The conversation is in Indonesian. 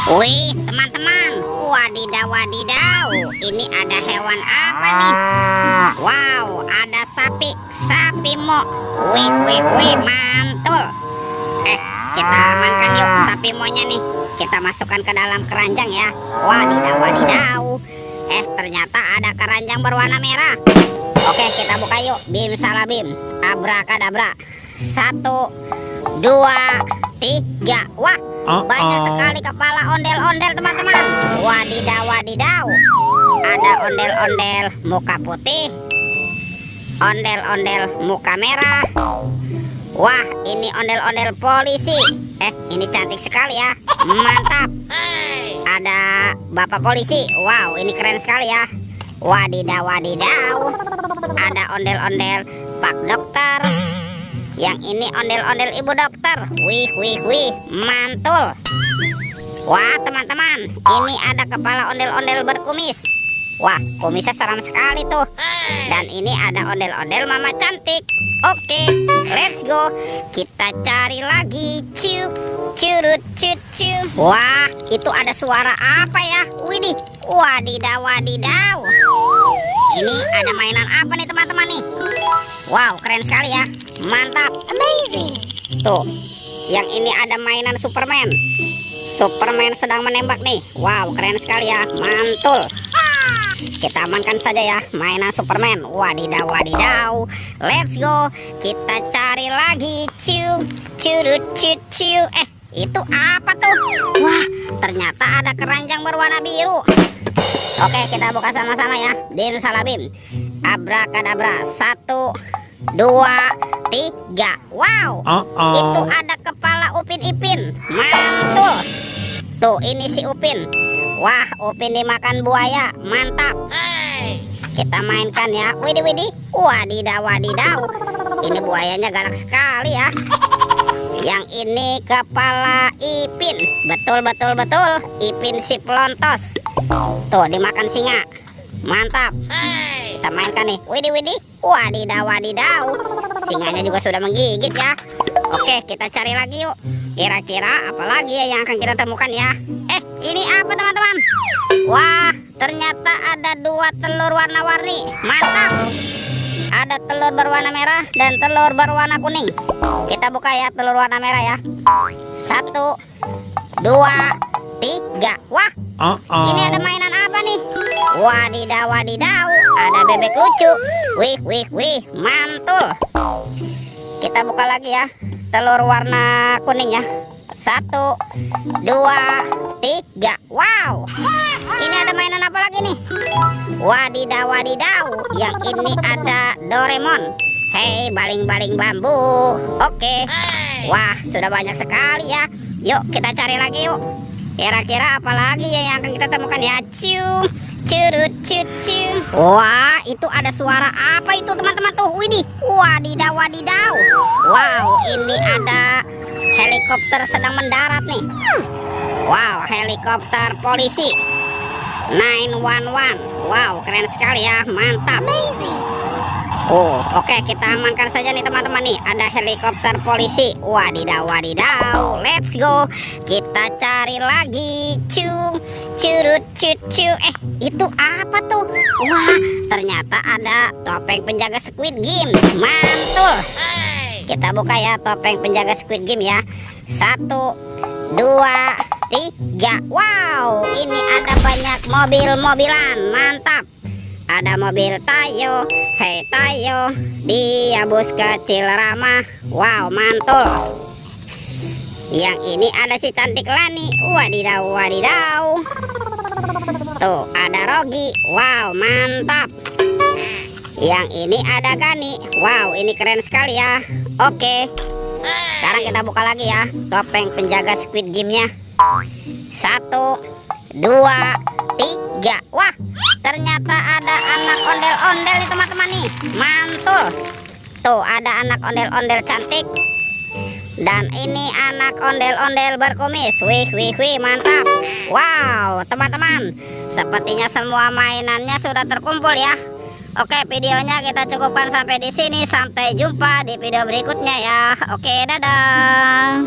Wih, teman-teman, wadidaw wadidaw, ini ada hewan apa nih? Wow, ada sapi mo. Wih, mantul. Kita amankan yuk sapi monya nih. Kita masukkan ke dalam keranjang ya. Wadidaw wadidaw. Ternyata ada keranjang berwarna merah. Oke, kita buka yuk. Bim salah bim, abrakadabra. 1, 2, 3. Wah, banyak sekali kepala ondel-ondel teman-teman. Wadidaw wadidaw. Ada ondel-ondel muka putih, ondel-ondel muka merah. Wah, ini ondel-ondel polisi. Ini cantik sekali ya. Mantap. Ada bapak polisi. Wow, ini keren sekali ya. Wadidaw wadidaw. Ada ondel-ondel pak dokter. Yang ini ondel-ondel ibu dokter. Wih, mantul. Wah, teman-teman, ini ada kepala ondel-ondel berkumis. Wah, kumisnya seram sekali tuh. Dan ini ada ondel-ondel mama cantik. Oke, let's go. Kita cari lagi. Curut. Wah, itu ada suara apa ya? Widih, wadidaw wadidaw. Ini ada mainan apa nih teman-teman nih? Wow, keren sekali ya. Mantap. Amazing. Tuh, yang ini ada mainan Superman. Superman sedang menembak nih. Wow, keren sekali ya. Mantul. Kita amankan saja ya mainan Superman. Wadidaw wadidaw. Let's go. Kita cari lagi. Curut. Itu apa tuh? Wah, ternyata ada keranjang berwarna biru. Oke, kita buka sama-sama ya. Bim salah bim, abrakadabra. 1, 2, 3. Wow, itu ada kepala Upin Ipin. Mantul. Tuh, ini si Upin. Wah, Upin dimakan buaya. Mantap. Kita mainkan ya. Widih. Wadidaw wadidaw. Ini buayanya galak sekali ya. Yang ini kepala Ipin. Betul. Ipin si pelontos. Tuh, dimakan singa. Mantap. Kita mainkan nih. Widih. Wadidaw wadidaw. Singanya juga sudah menggigit ya. Oke, kita cari lagi yuk. Kira-kira apa lagi ya yang akan kita temukan ya? Ini apa teman-teman? Wah, ternyata ada 2 telur warna-warni. Mantap. Ada telur berwarna merah dan telur berwarna kuning. Kita buka ya telur warna merah ya. 1, 2, 3. Wah, ini ada mainan apa nih? Wadidaw wadidaw. Ada bebek lucu. Wih, mantul. Kita buka lagi ya telur warna kuning ya. 1, 2, 3. Wow, ini ada mainan apa lagi nih? Wadidaw wadidaw. Yang ini ada Doraemon. Hei, baling-baling bambu. Oke. Wah, sudah banyak sekali ya. Yuk kita cari lagi yuk. Kira-kira apa lagi ya yang akan kita temukan ya? Curut. Wah, itu ada suara apa itu teman-teman tuh? Widih, wadidaw wadidaw. Wow, ini ada helikopter sedang mendarat nih. Wow, helikopter polisi 911. Wow, keren sekali ya. Mantap. Oke, kita amankan saja nih teman-teman nih. Ada helikopter polisi. Wadidaw wadidaw. Let's go. Kita cari lagi. Curut. Itu apa tuh? Wah, ternyata ada topeng penjaga Squid Game. Mantul. Kita buka ya topeng penjaga Squid Game ya. 1, 2, 3. Wow, ini ada banyak mobil-mobilan. Mantap. Ada mobil Tayo. Hei Tayo, dia bus kecil ramah. Wow, mantul. Yang ini ada si cantik Lani. Wadidaw wadidaw. Tuh, ada Rogi. Wow, mantap. Yang ini ada Gani. Wow, ini keren sekali ya. Oke, sekarang kita buka lagi ya topeng penjaga Squid Game-nya. 1, 2, 3. Wah, ternyata ada anak ondel-ondel nih teman-teman nih. Mantul. Tuh, ada anak ondel-ondel cantik. Dan ini anak ondel-ondel berkumis. Wih, mantap. Wow, teman-teman, sepertinya semua mainannya sudah terkumpul ya. Oke, videonya kita cukupkan sampai di sini. Sampai jumpa di video berikutnya ya. Oke, dadah.